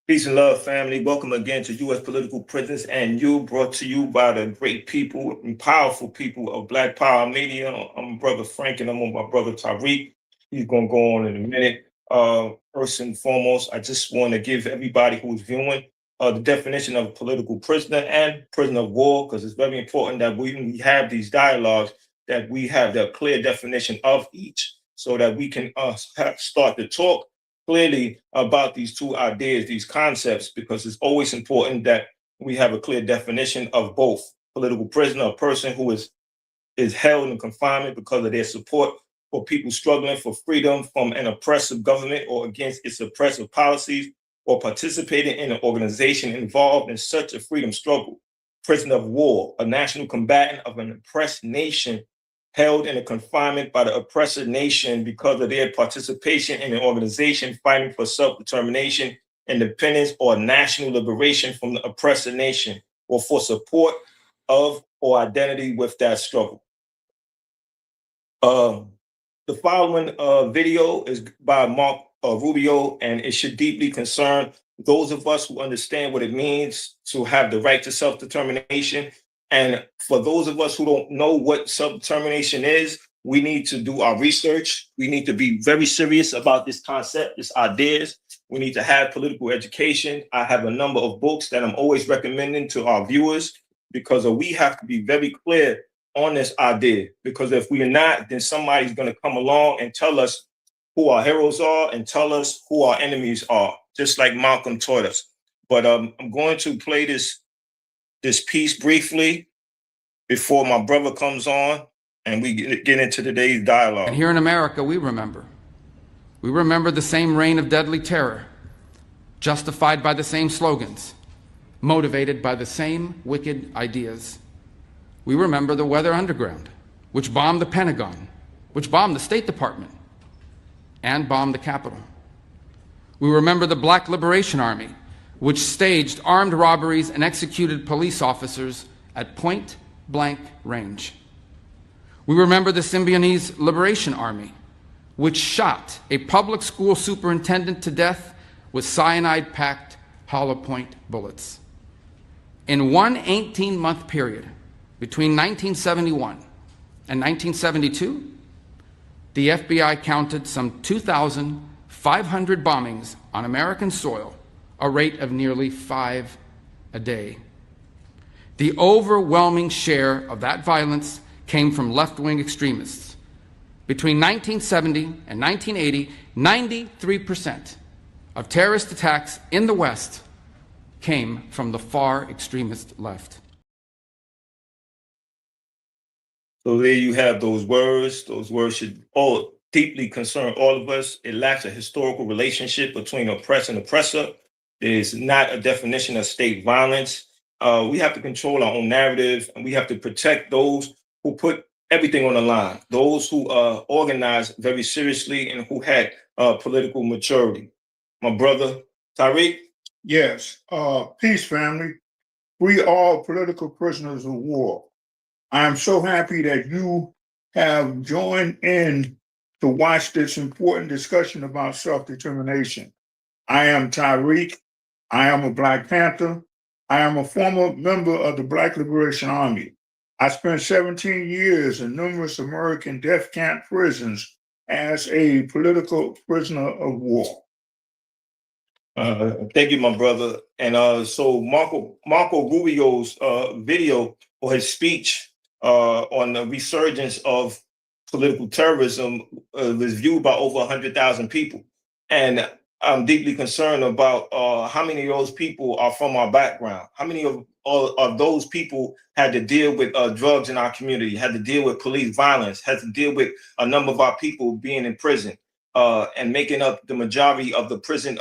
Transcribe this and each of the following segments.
Peace and love, family. Welcome again to U.S. Political Prisons and You, brought to you by the great people and powerful people of Black Power Media. I'm Brother Frank, and I'm with my brother Tariq. He's going to go on in a minute. First and foremost, I just want to give everybody who's viewing the definition of political prisoner and prisoner of war, because it's very important that we have these dialogues, that we have the clear definition of each, so that we can start to talk clearly about these two ideas, these concepts, because it's always important that we have a clear definition of both. Political prisoner, a person who is held in confinement because of their support for people struggling for freedom from an oppressive government or against its oppressive policies, or participating in an organization involved in such a freedom struggle. Prisoner of war, a national combatant of an oppressed nation held in a confinement by the oppressor nation because of their participation in an organization fighting for self-determination, independence, or national liberation from the oppressor nation, or for support of or identity with that struggle. The following video is by Mark Rubio, and it should deeply concern those of us who understand what it means to have the right to self-determination. And for those of us who don't know what self-determination is, we need to do our research. We need to be very serious about this concept, this ideas. We need to have political education. I have a number of books that I'm always recommending to our viewers, because we have to be very clear on this idea. Because if we are not, then somebody's going to come along and tell us who our heroes are and tell us who our enemies are, just like Malcolm taught us. But I'm going to play this piece briefly before my brother comes on and we get into today's dialogue. And here in America, we remember. We remember the same reign of deadly terror, justified by the same slogans, motivated by the same wicked ideas. We remember the Weather Underground, which bombed the Pentagon, which bombed the State Department, and bombed the Capitol. We remember the Black Liberation Army, which staged armed robberies and executed police officers at point-blank range. We remember the Symbionese Liberation Army, which shot a public school superintendent to death with cyanide-packed hollow point bullets. In one 18-month period, between 1971 and 1972, the FBI counted some 2,500 bombings on American soil, a rate of nearly 5 a day. The overwhelming share of that violence came from left-wing extremists. Between 1970 and 1980, 93% of terrorist attacks in the West came from the far extremist left. So there you have those words. Those words should all deeply concern all of us. It lacks a historical relationship between oppressor and oppressor. There's not a definition of state violence. We have to control our own narrative, and we have to protect those who put everything on the line, those who organize very seriously and who had political maturity. My brother, Tariq? Yes. Peace, family. We all political prisoners of war. I am so happy that you have joined in to watch this important discussion about self-determination. I am Tariq. I am a Black Panther. I am a former member of the Black Liberation Army. I spent 17 years in numerous American death camp prisons as a political prisoner of war. Thank you, my brother. And so Marco Rubio's video, or his speech on the resurgence of political terrorism, was viewed by over 100,000 people. And I'm deeply concerned about how many of those people are from our background. How many of those people had to deal with drugs in our community, had to deal with police violence, had to deal with a number of our people being in prison and making up the majority of the prison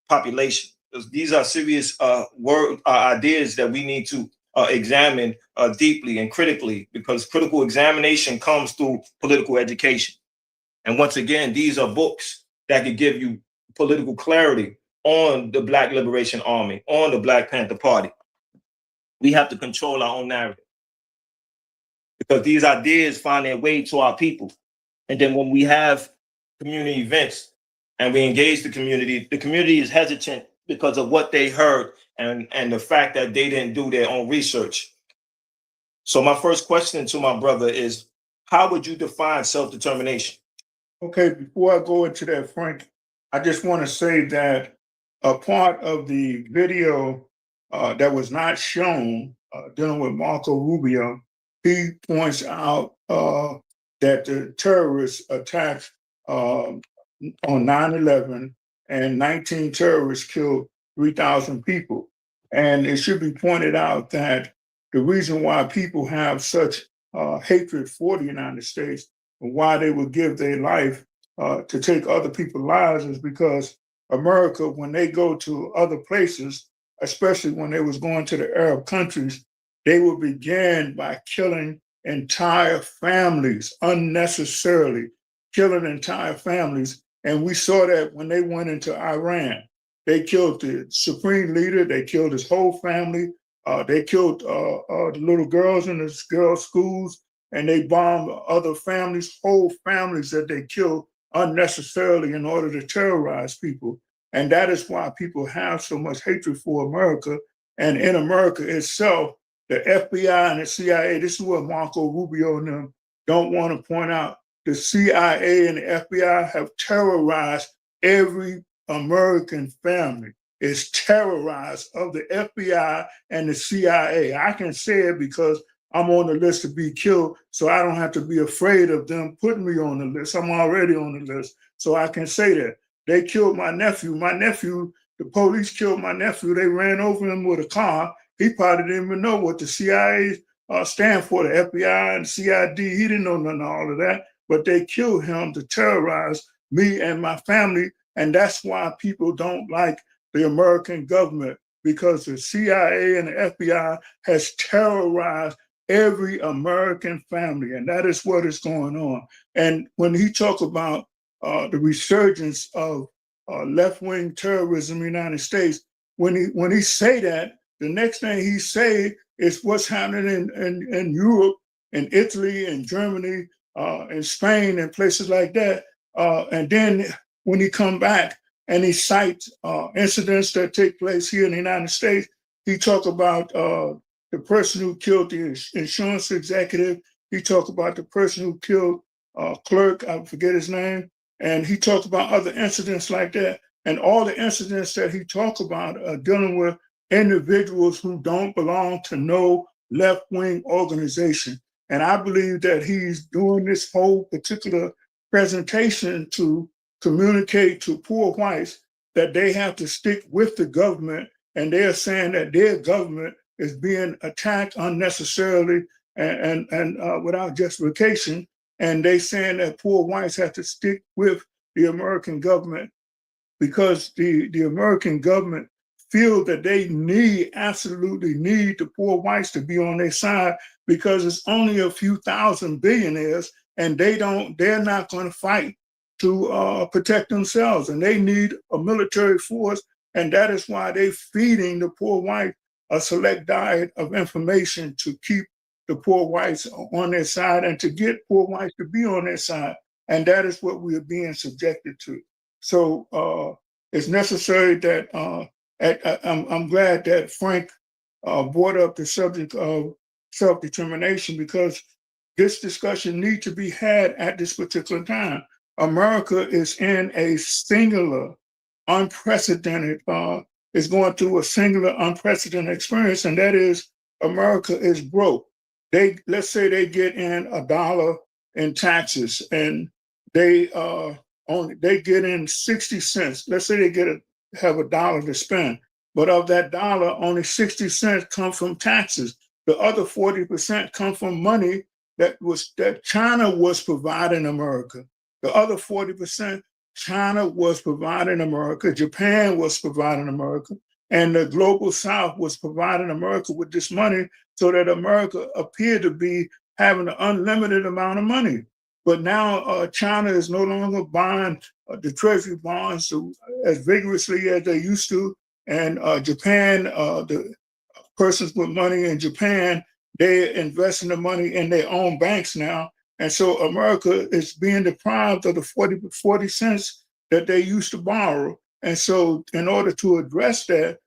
population. These are serious ideas that we need to examine deeply and critically, because critical examination comes through political education. And once again, these are books that could give you political clarity on the Black Liberation Army, on the Black Panther Party. We have to control our own narrative, because these ideas find their way to our people. And then when we have community events and we engage the community is hesitant because of what they heard and the fact that they didn't do their own research. So my first question to my brother is, how would you define self-determination? Okay, before I go into that, Frank, I just want to say that a part of the video that was not shown dealing with Marco Rubio, he points out that the terrorists attacked on 9/11 and 19 terrorists killed 3,000 people. And it should be pointed out that the reason why people have such hatred for the United States and why they would give their life to take other people's lives is because America, when they go to other places, especially when they was going to the Arab countries, they would begin by killing entire families unnecessarily, killing entire families. And we saw that when they went into Iran. They killed the supreme leader, they killed his whole family, they killed the little girls in the girls' schools, and they bombed other families, whole families that they killed unnecessarily in order to terrorize people. And that is why people have so much hatred for America. And in America itself, the FBI and the CIA, this is what Marco Rubio and them don't want to point out. The CIA and the FBI have terrorized every American family. Is terrorized of the FBI and the CIA. I can say it because I'm on the list to be killed, so I don't have to be afraid of them putting me on the list. I'm already on the list, so I can say that. They killed my nephew. My nephew, the police killed my nephew. They ran over him with a car. He probably didn't even know what the CIA stand for, the FBI and CID. He didn't know none of all of that, but they killed him to terrorize me and my family, and that's why people don't like the American government, because the CIA and the FBI has terrorized every American family, and that is what is going on. And when he talks about the resurgence of left-wing terrorism in the United States, when he say that, the next thing he say is what's happening in Europe, in Italy, and Germany, and Spain, and places like that. And then when he come back and he cites incidents that take place here in the United States, he talk about the person who killed the insurance executive. He talked about the person who killed clerk, I forget his name. And he talked about other incidents like that. And all the incidents that he talked about are dealing with individuals who don't belong to no left-wing organization. And I believe that he's doing this whole particular presentation to communicate to poor whites that they have to stick with the government, and they're saying that their government is being attacked unnecessarily and without justification, and they saying that poor whites have to stick with the American government because the American government feel that they absolutely need the poor whites to be on their side because it's only a few thousand billionaires, and they're not going to fight to protect themselves, and they need a military force, and that is why they're feeding the poor white a select diet of information to keep the poor whites on their side and to get poor whites to be on their side, and that is what we are being subjected to. So it's necessary that I'm glad that Frank brought up the subject of self-determination, because this discussion needs to be had at this particular time. America is in a singular, unprecedented, is going through a singular, unprecedented experience, and that is America is broke. Let's say they get in $1 in taxes, and they get in 60 cents. Let's say they have $1 to spend, but of that dollar, only 60 cents come from taxes. The other 40% come from money that China was providing America. The other 40%, China was providing America, Japan was providing America, and the global South was providing America with this money so that America appeared to be having an unlimited amount of money. But now China is no longer buying the treasury bonds as vigorously as they used to, and Japan, the persons with money in Japan, they're investing the money in their own banks now. And so America is being deprived of the 40 cents that they used to borrow. And so in order to address that,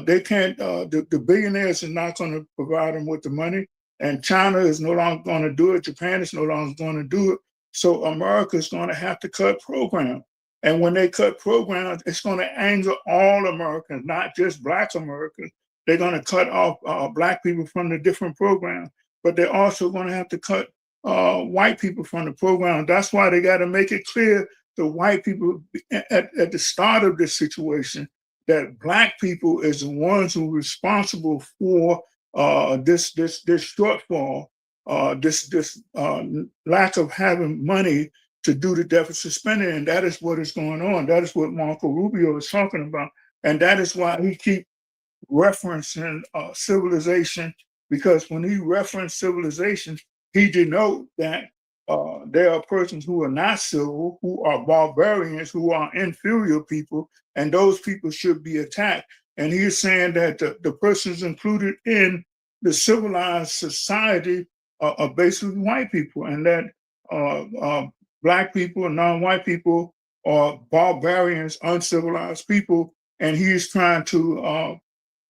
they can't, the billionaires are not going to provide them with the money. And China is no longer going to do it. Japan is no longer going to do it. So America is going to have to cut programs. And when they cut programs, it's going to anger all Americans, not just Black Americans. They're going to cut off Black people from the different programs, but they're also going to have to cut white people from the program. That's why they got to make it clear to white people at the start of this situation that Black people is the ones who are responsible for this shortfall, this lack of having money to do the deficit spending, and that is what is going on. That is what Marco Rubio is talking about, and that is why he keeps referencing civilization, because when he referenced civilization, he denote that there are persons who are not civil, who are barbarians, who are inferior people, and those people should be attacked. And he is saying that the persons included in the civilized society are basically white people, and that Black people and non-white people are barbarians, uncivilized people, and he is trying to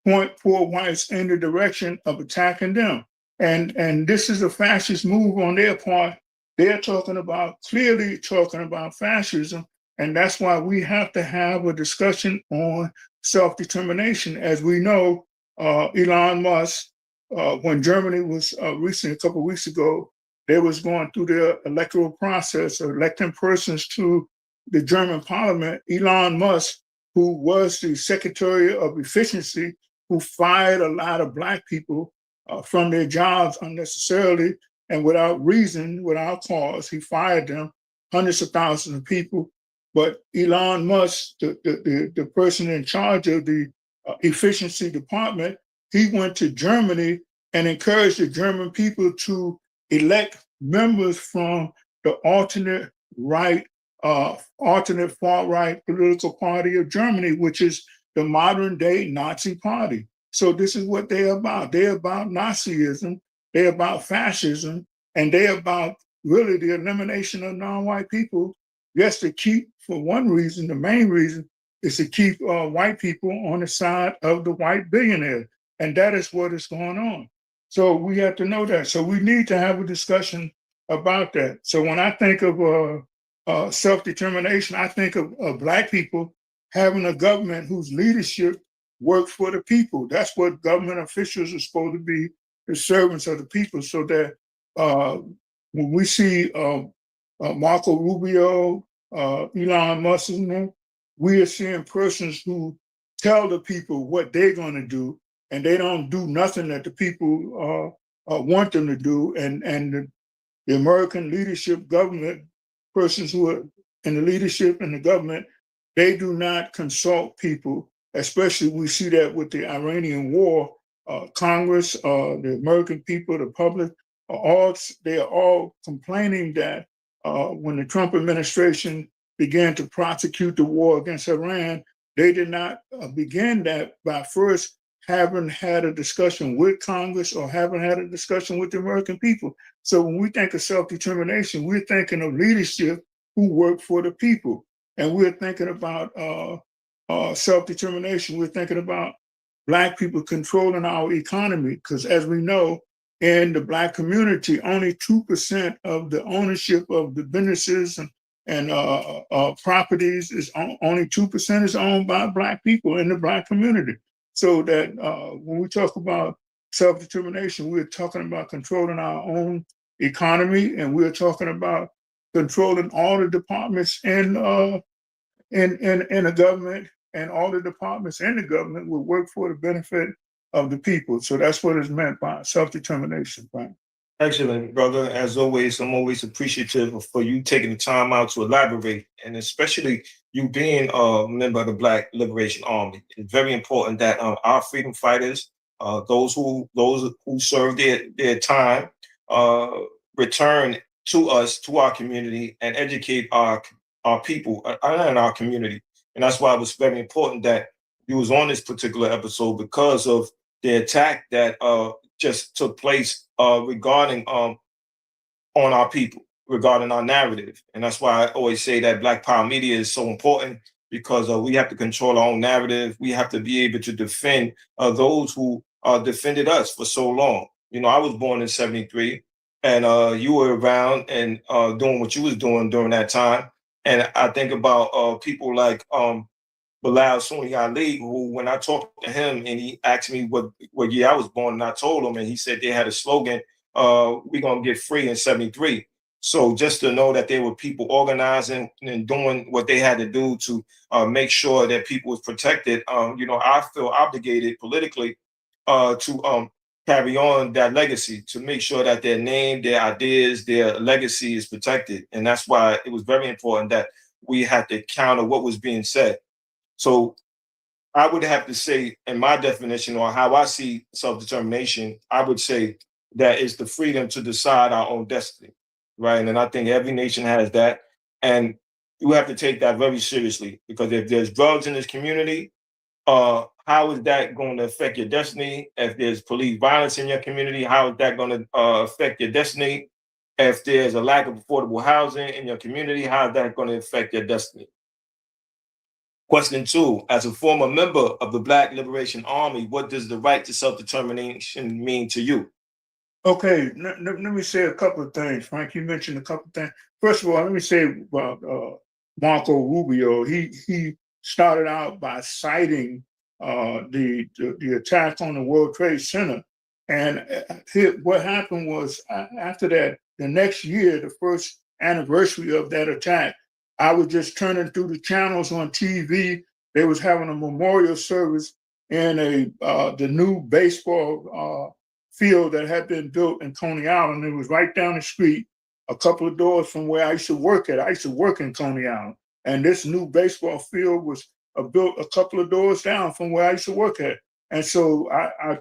point poor whites in the direction of attacking them. And this is a fascist move on their part. They're clearly talking about fascism. And that's why we have to have a discussion on self-determination. As we know, Elon Musk, when Germany was recently, a couple of weeks ago, they was going through their electoral process, electing persons to the German parliament. Elon Musk, who was the Secretary of Efficiency, who fired a lot of Black people from their jobs unnecessarily and without reason, without cause. He fired them, hundreds of thousands of people. But Elon Musk, the person in charge of the efficiency department, he went to Germany and encouraged the German people to elect members from the alternate far-right political party of Germany, which is the modern day Nazi party. So this is what they're about. They're about Nazism, they're about fascism, and they're about really the elimination of non-white people, just to keep, for one reason, the main reason is to keep white people on the side of the white billionaires. And that is what is going on. So we have to know that. So we need to have a discussion about that. So when I think of self-determination, I think of Black people having a government whose leadership works for the people. That's what government officials are supposed to be, the servants of the people, so that when we see Marco Rubio, Elon Musk, we are seeing persons who tell the people what they're going to do, and they don't do nothing that the people want them to do. And the American leadership, government, persons who are in the leadership and the government, they do not consult people, especially we see that with the Iranian war. Congress, the American people, the public, they are all complaining that when the Trump administration began to prosecute the war against Iran, they did not begin that by first having had a discussion with Congress or having had a discussion with the American people. So when we think of self-determination, we're thinking of leadership who work for the people. And we're thinking about self-determination. We're thinking about Black people controlling our economy, because as we know, in the Black community, only 2% of the ownership of the businesses and properties is only 2% is owned by Black people in the Black community. So that when we talk about self-determination, we're talking about controlling our own economy, and we're talking about controlling all the departments in the government, and all the departments in the government will work for the benefit of the people. So that's what is meant by self-determination, right? Excellent, brother. As always, I'm always appreciative for you taking the time out to elaborate, and especially you being a member of the Black Liberation Army. It's very important that our freedom fighters, those who serve their time, return to us, to our community, and educate our people and our community. And that's why it was very important that you was on this particular episode, because of the attack that just took place regarding on our people, regarding our narrative. And that's why I always say that Black Power Media is so important, because we have to control our own narrative. We have to be able to defend those who defended us for so long. You know, I was born in '73, and you were around and doing what you was doing during that time. And I think about people like Bilal Sunni Ali, who, when I talked to him and he asked me what year I was born, and I told him, and he said they had a slogan, "We're gonna get free in '73." So just to know that there were people organizing and doing what they had to do to make sure that people was protected, you know, I feel obligated politically to carry on that legacy, to make sure that their name, their ideas, their legacy is protected. And that's why it was very important that we had to counter what was being said. So I would have to say, in my definition or how I see self-determination, I would say that it's the freedom to decide our own destiny, right? And I think every nation has that. And you have to take that very seriously, because if there's drugs in this community, how is that going to affect your destiny? If there's police violence in your community, how is that going to affect your destiny? If there's a lack of affordable housing in your community, how is that going to affect your destiny? Question two, as a former member of the Black Liberation Army, what does the right to self-determination mean to you? Okay, let me say a couple of things, Frank. You mentioned a couple of things. First of all, let me say about Marco Rubio. He started out by citing the attack on the World Trade Center, and what happened was, after that, the next year, the first anniversary of that attack, I was just turning through the channels on TV. They was having a memorial service in the new baseball field that had been built in Coney Island. It was right down the street, a couple of doors from where I used to work at. I used to work in Coney Island, and this new baseball field was built a couple of doors down from where I used to work at. And so I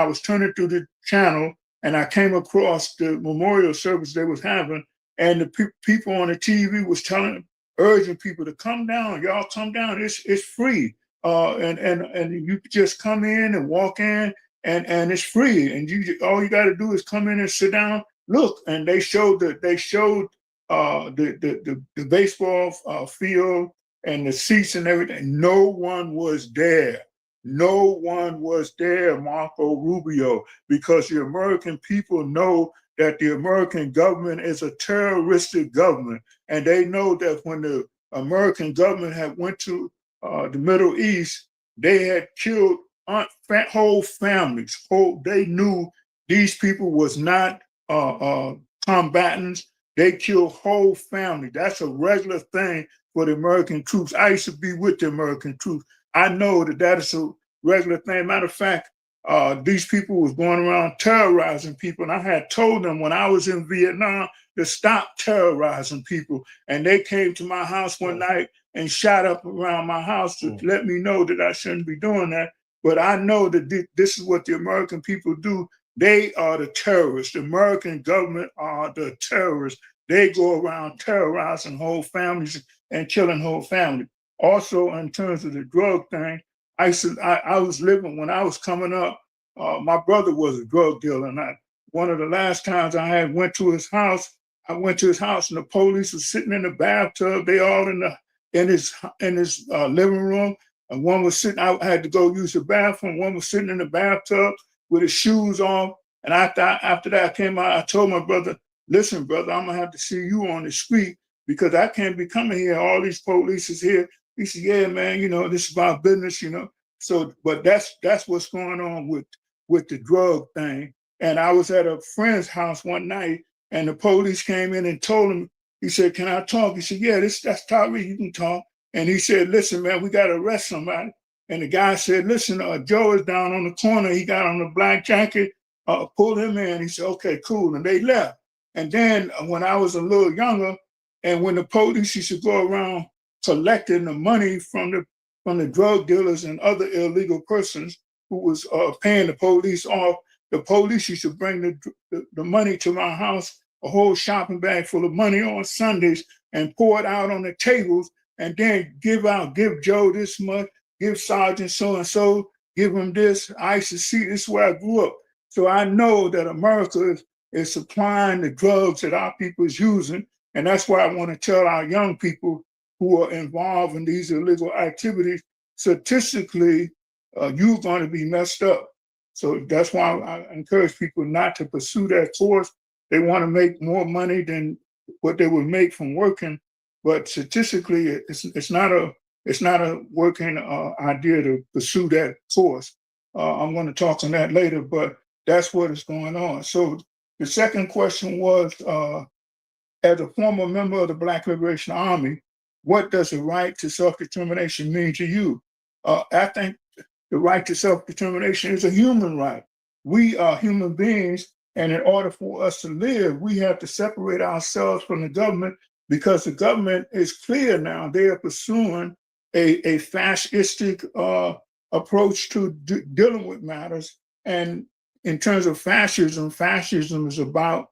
was turning through the channel, and I came across the memorial service they was having, and the people on the TV was urging people to come down. Y'all come down. It's free, and you just come in and walk in, and it's free. And all you got to do is come in and sit down. Look, and they showed the baseball field and the seats and everything. No one was there. No one was there, Marco Rubio, because the American people know that the American government is a terroristic government. And they know that when the American government had went to the Middle East, they had killed whole families. They knew these people was not combatants. They killed whole family. That's a regular thing for the American troops. I used to be with the American troops. I know that is a regular thing. Matter of fact, these people was going around terrorizing people. And I had told them when I was in Vietnam to stop terrorizing people. And they came to my house one night and shot up around my house to let me know that I shouldn't be doing that. But I know that this is what the American people do. They are the terrorists. The American government are the terrorists. They go around terrorizing whole families and killing whole families. Also, in terms of the drug thing, I was living, when I was coming up, my brother was a drug dealer. And one of the last times I went to his house and the police was sitting in the bathtub. They all in his living room. And one was sitting, I had to go use the bathroom. One was sitting in the bathtub with his shoes on. And after that I came out, I told my brother, listen, brother, I'm gonna have to see you on the street because I can't be coming here. All these police is here. He said, yeah, man, this is my business, So, but that's what's going on with the drug thing. And I was at a friend's house one night and the police came in and told him, he said, can I talk? He said, yeah, that's Tariq, you can talk. And he said, listen, man, we got to arrest somebody. And the guy said, listen, Joe is down on the corner. He got on the black jacket, pulled him in. He said, okay, cool. And they left. And then when I was a little younger, and when the police used to go around collecting the money from the drug dealers and other illegal persons who was paying the police off, the police used to bring the money to my house, a whole shopping bag full of money on Sundays, and pour it out on the tables, and then give Joe this much, give Sergeant so-and-so, give him this. I used to see, this is where I grew up. So I know that America is supplying the drugs that our people is using. And that's why I want to tell our young people who are involved in these illegal activities, statistically, you're going to be messed up. So that's why I encourage people not to pursue that course. They want to make more money than what they would make from working, but statistically, it's not a working idea to pursue that course. I'm going to talk on that later, but that's what is going on. So the second question was, as a former member of the Black Liberation Army, what does the right to self-determination mean to you? I think the right to self-determination is a human right. We are human beings, and in order for us to live, we have to separate ourselves from the government, because the government is clear now. They are pursuing a fascistic approach to dealing with matters. And in terms of fascism, fascism is about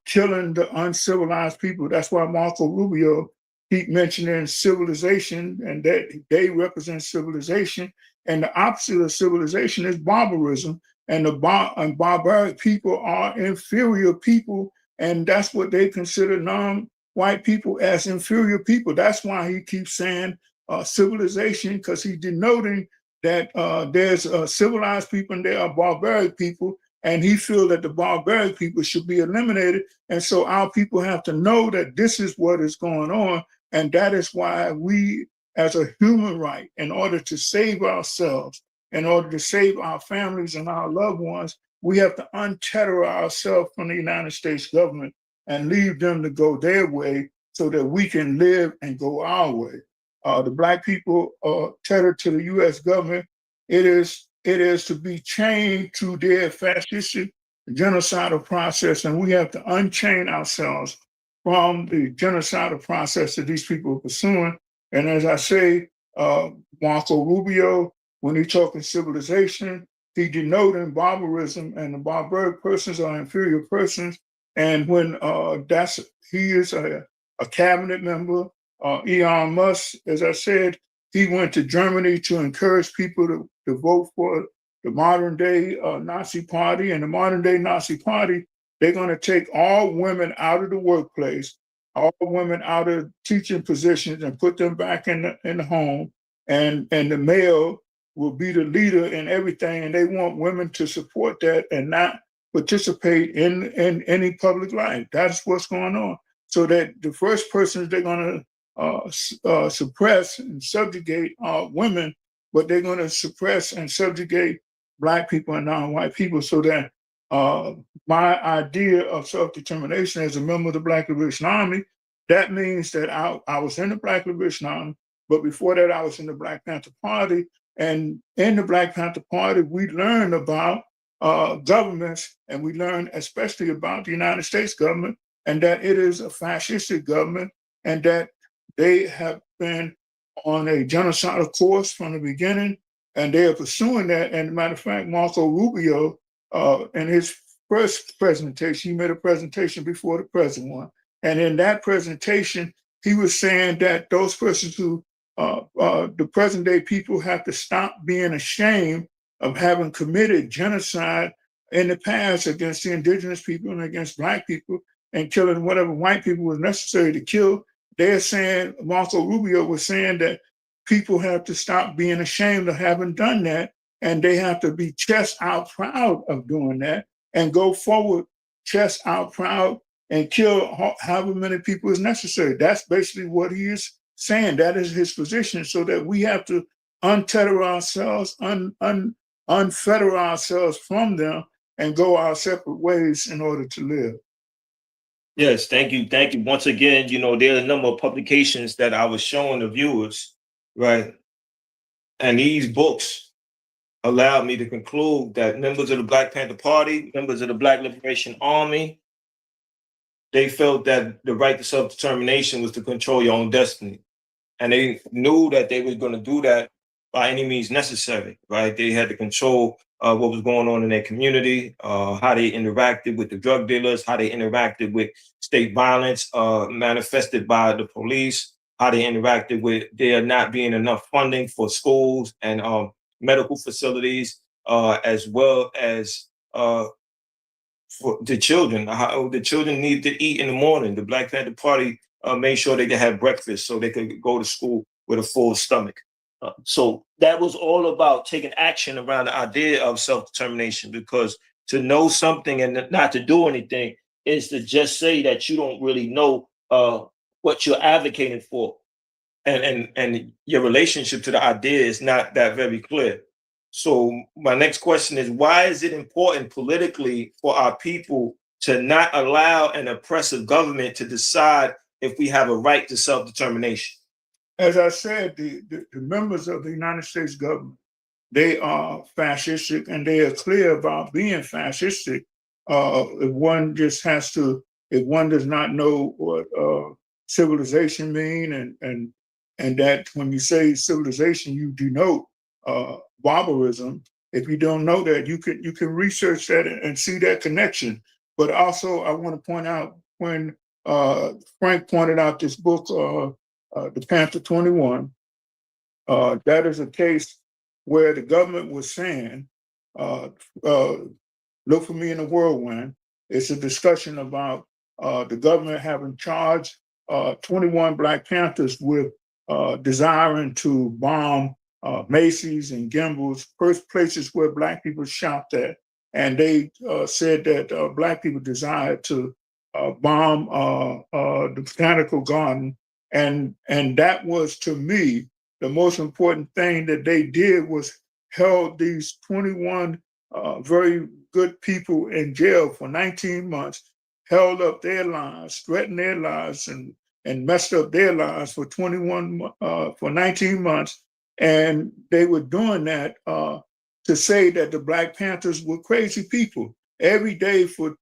killing the uncivilized people. That's why Marco Rubio keep mentioning civilization, and that they represent civilization. And the opposite of civilization is barbarism. And barbaric people are inferior people, and that's what they consider non-white people as inferior people. That's why he keeps saying civilization, because he's denoting that there's civilized people and there are barbaric people, and he feels that the barbaric people should be eliminated. And so our people have to know that this is what is going on, and that is why we, as a human right, in order to save ourselves, in order to save our families and our loved ones, we have to untether ourselves from the United States government and leave them to go their way so that we can live and go our way. The Black people are tethered to the U.S. government. It is to be chained to their fascistic genocidal process, and we have to unchain ourselves from the genocidal process that these people are pursuing. And as I say, Marco Rubio, when he talking civilization, he denoting barbarism, and the barbaric persons are inferior persons. And when he is a cabinet member, Elon Musk, as I said, he went to Germany to encourage people to vote for the modern day Nazi party. And the modern day Nazi party, they're going to take all women out of the workplace, all women out of teaching positions, and put them back in the home. And the male will be the leader in everything. And they want women to support that and not participate in any public life. That's what's going on. So that the first persons they're going to suppress and subjugate women, but they're going to suppress and subjugate Black people and non-white people. So that my idea of self-determination as a member of the Black Liberation Army, that means that I was in the Black Liberation Army, but before that I was in the Black Panther Party. And in the Black Panther Party, we learned about governments, and we learned especially about the United States government, and that it is a fascistic government, and that they have been on a genocidal course from the beginning, and they are pursuing that. And as a matter of fact, Marco Rubio, in his first presentation, he made a presentation before the present one. And in that presentation, he was saying that those persons who, the present day people, have to stop being ashamed of having committed genocide in the past against the indigenous people and against Black people, and killing whatever white people was necessary to kill. They're saying, Marco Rubio was saying that people have to stop being ashamed of having done that, and they have to be chest out proud of doing that and go forward chest out proud and kill however many people is necessary. That's basically what he is saying. That is his position, so that we have to untether ourselves, unfetter ourselves from them, and go our separate ways in order to live. Yes, thank you. Thank you. Once again, there are a number of publications that I was showing the viewers, right? And these books allowed me to conclude that members of the Black Panther Party, members of the Black Liberation Army, they felt that the right to self-determination was to control your own destiny. And they knew that they were going to do that by any means necessary, right? They had to control what was going on in their community, how they interacted with the drug dealers, how they interacted with state violence manifested by the police, how they interacted with there not being enough funding for schools and medical facilities, as well as for the children. How the children need to eat in the morning. The Black Panther Party made sure they could have breakfast so they could go to school with a full stomach. So that was all about taking action around the idea of self-determination, because to know something and not to do anything is to just say that you don't really know what you're advocating for, and your relationship to the idea is not that very clear. So my next question is, why is it important politically for our people to not allow an oppressive government to decide if we have a right to self-determination? As I said, the members of the United States government, they are fascistic, and they are clear about being fascistic. If one just has to, if one does not know what civilization mean, and that when you say civilization, you denote barbarism. If you don't know that, you can research that and see that connection. But also, I want to point out when Frank pointed out this book, The Panther 21. That is a case where the government was saying, uh, uh, look for me in the whirlwind. It's a discussion about the government having charged 21 Black Panthers with desiring to bomb Macy's and Gimbel's, first places where Black people shopped at. And they said that Black people desired to bomb the botanical garden. And that was, to me, the most important thing that they did was held these 21 very good people in jail for 19 months, held up their lives, threatened their lives, and messed up their lives for 19 months. And they were doing that to say that the Black Panthers were crazy people. Every day for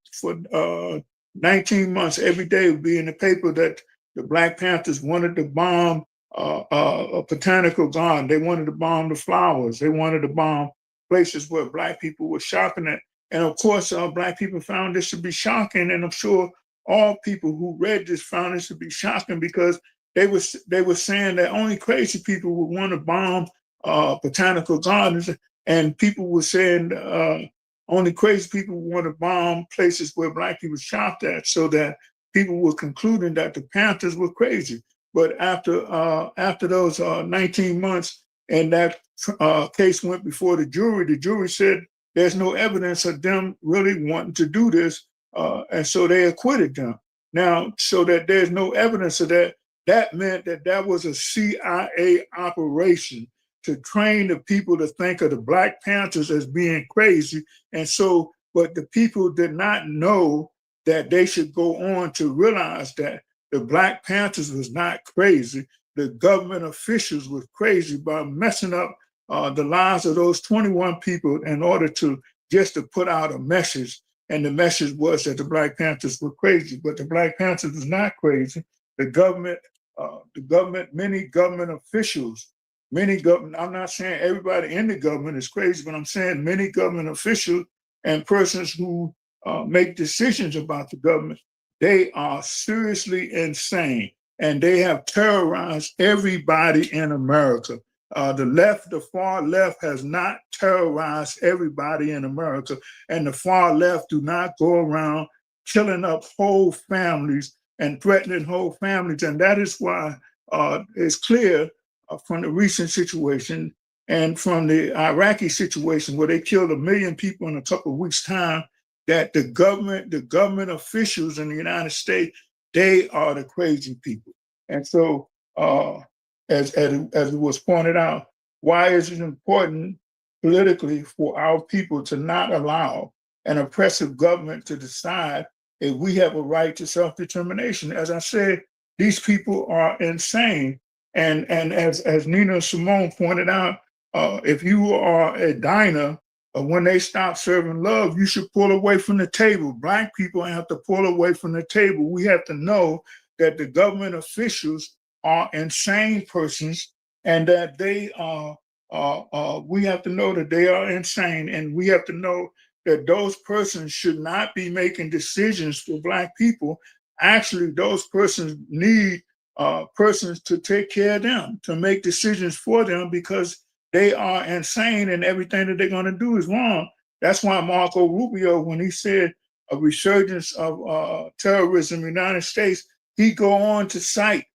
19 months, every day would be in the paper that the Black Panthers wanted to bomb a botanical garden. They wanted to bomb the flowers. They wanted to bomb places where Black people were shopping at. And of course, Black people found this to be shocking. And I'm sure all people who read this found this to be shocking, because they were saying that only crazy people would want to bomb botanical gardens. And people were saying only crazy people want to bomb places where Black people shopped at, so that people were concluding that the Panthers were crazy. But after those 19 months, and that case went before the jury said there's no evidence of them really wanting to do this, and so they acquitted them. Now, so that there's no evidence of that, that meant that that was a CIA operation to train the people to think of the Black Panthers as being crazy. And so, but the people did not know that they should go on to realize that the Black Panthers was not crazy. The government officials were crazy by messing up the lives of those 21 people in order to just to put out a message. And the message was that the Black Panthers were crazy, but the Black Panthers was not crazy. The government, many government officials, I'm not saying everybody in the government is crazy, but I'm saying many government officials and persons who make decisions about the government, they are seriously insane, and they have terrorized everybody in America. The left, the far left, has not terrorized everybody in America, and the far left do not go around killing up whole families and threatening whole families. And that is why it's clear from the recent situation and from the Iraqi situation, where they killed 1 million people in a couple of weeks' time, that the government officials in the United States, they are the crazy people. And so, as it was pointed out, why is it important politically for our people to not allow an oppressive government to decide if we have a right to self-determination? As I said, these people are insane. And as Nina Simone pointed out, if you are a diner, when they stop serving love, you should pull away from the table. Black people have to pull away from the table. We have to know that the government officials are insane persons, and that they are, we have to know that they are insane, and we have to know that those persons should not be making decisions for Black people. Actually, those persons need persons to take care of them, to make decisions for them, because they are insane and everything that they're going to do is wrong. That's why Marco Rubio, when he said a resurgence of terrorism in the United States, he go on to cite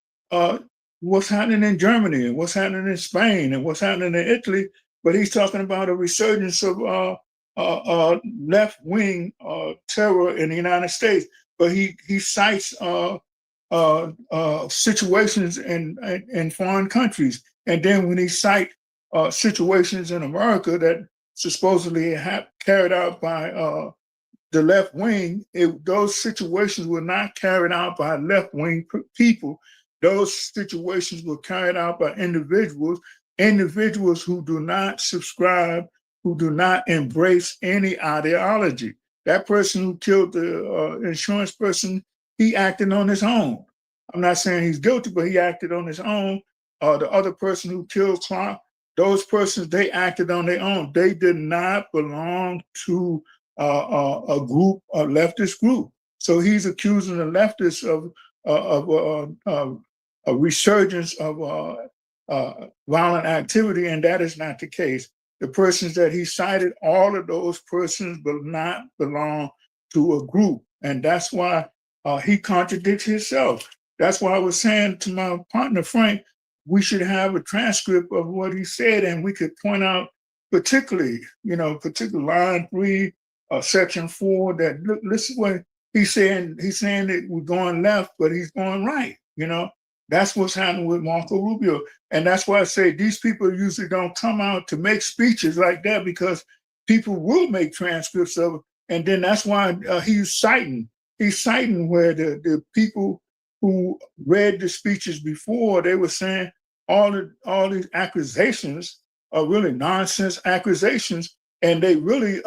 what's happening in Germany and what's happening in Spain and what's happening in Italy, but he's talking about a resurgence of left-wing terror in the United States. But he cites situations in foreign countries, and then when he cites situations in America that supposedly carried out by the left wing, those situations were not carried out by left wing people. Those situations were carried out by individuals who do not subscribe, who do not embrace any ideology. That person who killed the insurance person, he acted on his own. I'm not saying he's guilty, but he acted on his own. The other person who killed Clark, those persons, they acted on their own. They did not belong to a group, a leftist group. So he's accusing the leftists of a resurgence of violent activity, and that is not the case. The persons that he cited, all of those persons will not belong to a group, and that's why he contradicts himself. That's why I was saying to my partner Frank, we should have a transcript of what he said, and we could point out particularly line 3, section 4. That listen what he's saying. He's saying that we're going left, but he's going right. That's what's happening with Marco Rubio. And that's why I say these people usually don't come out to make speeches like that, because people will make transcripts of it. And then that's why he's citing where the people who read the speeches before, they were saying all these accusations are really nonsense accusations. And they really,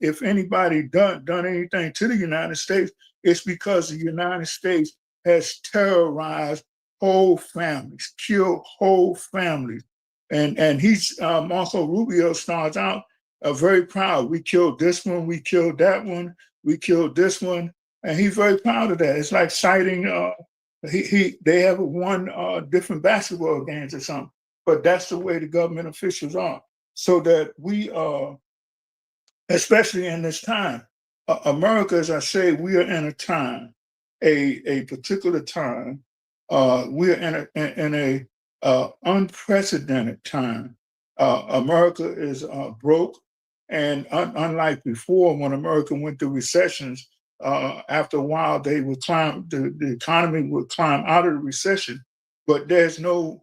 if anybody done anything to the United States, it's because the United States has terrorized whole families, killed whole families. And he's, Marco Rubio starts out very proud. We killed this one, we killed that one, we killed this one. And he's very proud of that. It's like citing, they have won different basketball games or something. But that's the way the government officials are. So that we, especially in this time, America, as I say, we are in a time, a particular time. We are in a unprecedented time. America is broke, and unlike before, when America went through recessions, after a while they would climb. The economy would climb out of the recession, but there's no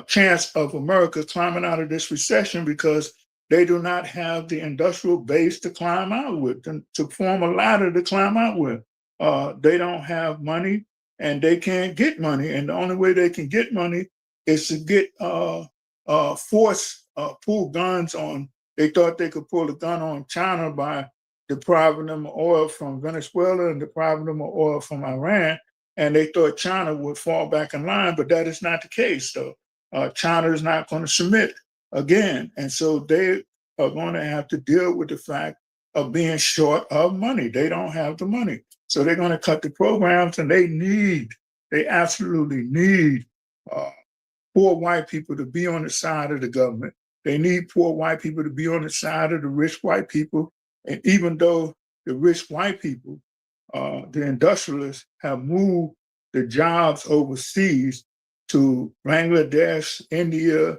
chance of America climbing out of this recession because they do not have the industrial base to climb out with, to form a ladder to climb out with. They don't have money, and they can't get money. And the only way they can get money is to get pull guns on. They thought they could pull a gun on China by depriving them of oil from Venezuela and depriving them of oil from Iran. And they thought China would fall back in line, but that is not the case, though. China is not going to submit again. And so they are going to have to deal with the fact of being short of money. They don't have the money. So they're going to cut the programs, and they absolutely need poor white people to be on the side of the government. They need poor white people to be on the side of the rich white people. And even though the rich white people, the industrialists, have moved the jobs overseas to Bangladesh, India,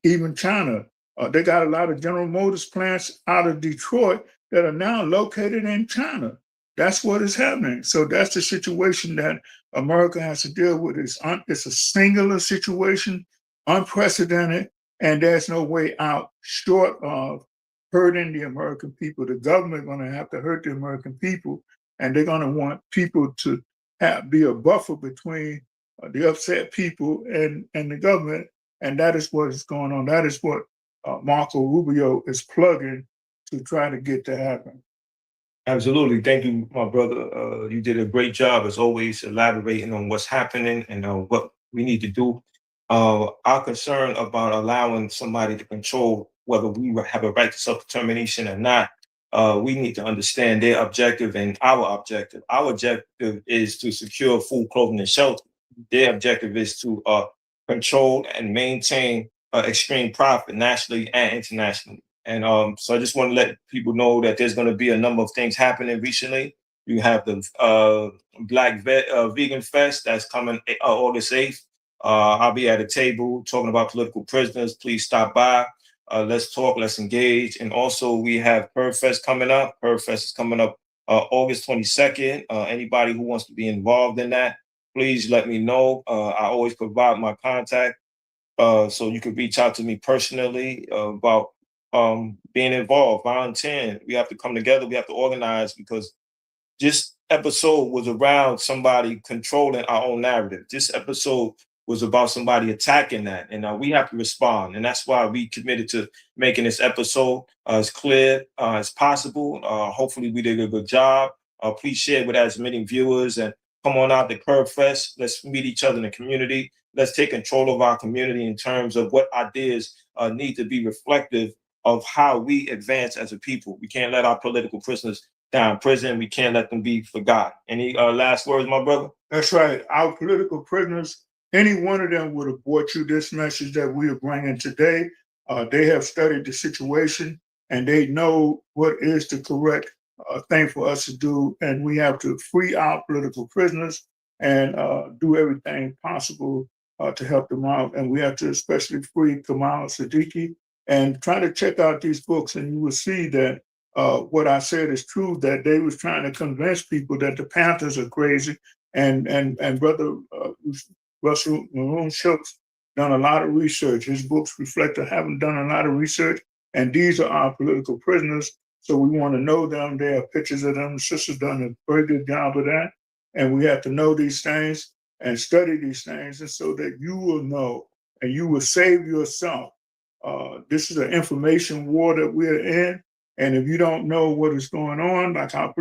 even China. They got a lot of General Motors plants out of Detroit that are now located in China. That's what is happening. So that's the situation that America has to deal with. It's a singular situation, unprecedented, and there's no way out short of hurting the American people. The government is going to have to hurt the American people, and they're going to want people to be a buffer between the upset people and the government, and that is what is going on. That is what Marco Rubio is plugging to try to get to happen. Absolutely. Thank you, my brother. You did a great job, as always, elaborating on what's happening and what we need to do. Our concern about allowing somebody to control whether we have a right to self-determination or not, we need to understand their objective and our objective. Our objective is to secure food, clothing, and shelter. Their objective is to control and maintain extreme profit nationally and internationally. And so I just want to let people know that there's going to be a number of things happening recently. You have the Vegan Fest that's coming August 8th. I'll be at a table talking about political prisoners. Please stop by. Let's talk, let's engage. And also we have Perv Fest coming up. Perv Fest is coming up August 22nd. Anybody who wants to be involved in that, please let me know. I always provide my contact. So you could reach out to me personally about being involved, volunteering. We have to come together. We have to organize because this episode was around somebody controlling our own narrative. This episode was about somebody attacking that, and we have to respond. And that's why we committed to making this episode as clear as possible. Hopefully, we did a good job. Please share it with as many viewers and come on out to Curb Fest. Let's meet each other in the community. Let's take control of our community in terms of what ideas need to be reflective of how we advance as a people. We can't let our political prisoners die in prison. We can't let them be forgotten. Any last words, my brother? That's right. Our political prisoners, any one of them would have brought you this message that we are bringing today. They have studied the situation and they know what is the correct thing for us to do. And we have to free our political prisoners and do everything possible to help them out. And we have to especially free Kamal Siddiqui and try to check out these books. And you will see that what I said is true, that they was trying to convince people that the Panthers are crazy. And Brother Russell Maroon Schultz done a lot of research. His books reflect having done a lot of research. And these are our political prisoners. So we want to know them. There are pictures of them. The sister's done a very good job of that. And we have to know these things and study these things, and so that you will know and you will save yourself. This is an information war that we're in. And if you don't know what is going on, like our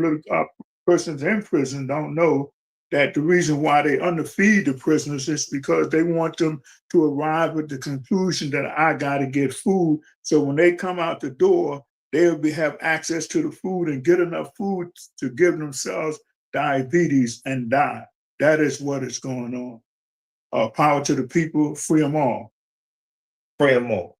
persons in prison don't know that the reason why they underfeed the prisoners is because they want them to arrive at the conclusion that I got to get food. So when they come out the door, they'll have access to the food and get enough food to give themselves diabetes and die. That is what is going on. Power to the people, free them all. Free them all.